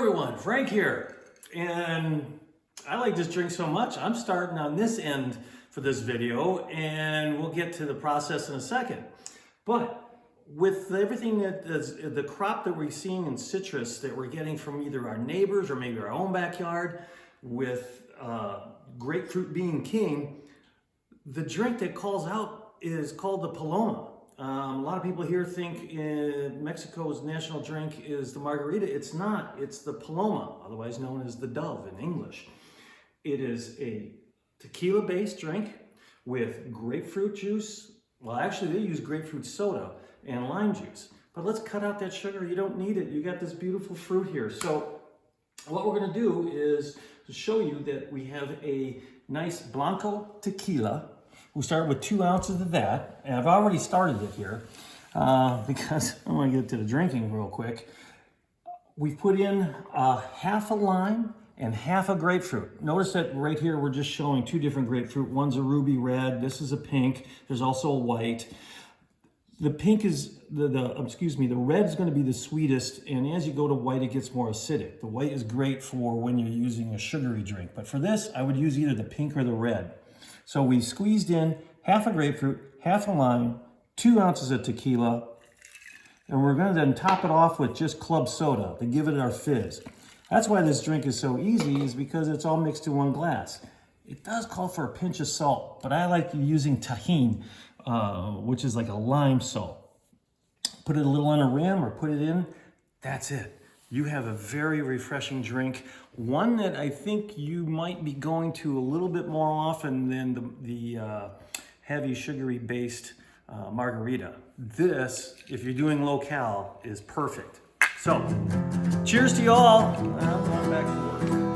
everyone, Frank here, and I like this drink so much I'm starting on this end for this video, and we'll get to the process in a second. But with everything that is the crop that we're seeing in citrus that we're getting from either our neighbors or maybe our own backyard, with grapefruit being king, the drink that calls out is called the Paloma. A lot of people here think Mexico's national drink is the margarita. It's not. It's the Paloma, otherwise known as the Dove in English. It is a tequila-based drink with grapefruit juice. Well, actually, they use grapefruit soda and lime juice. But let's cut out that sugar. You don't need it. You got this beautiful fruit here. So what we're going to do is to show you that we have a nice Blanco tequila. We'll start with 2 ounces of that, and I've already started it here because I want to get to the drinking real quick. We've put in half a lime and half a grapefruit. Notice that right here we're just showing 2 different grapefruit. One's a ruby red, this is a pink, there's also a white. The pink is, the red is going to be the sweetest, and as you go to white it gets more acidic. The white is great for when you're using a sugary drink, but for this I would use either the pink or the red. So we squeezed in half a grapefruit, half a lime, 2 ounces of tequila, and we're going to then top it off with just club soda to give it our fizz. That's why this drink is so easy, is because it's all mixed in one glass. It does call for a pinch of salt, but I like using TAJIN, which is like a lime salt. Put it a little on a rim or put it in, that's it. You have a very refreshing drink, one that I think you might be going to a little bit more often than the heavy sugary based margarita. This, if you're doing low cal, is perfect. So, cheers to you all. I'm going back to work.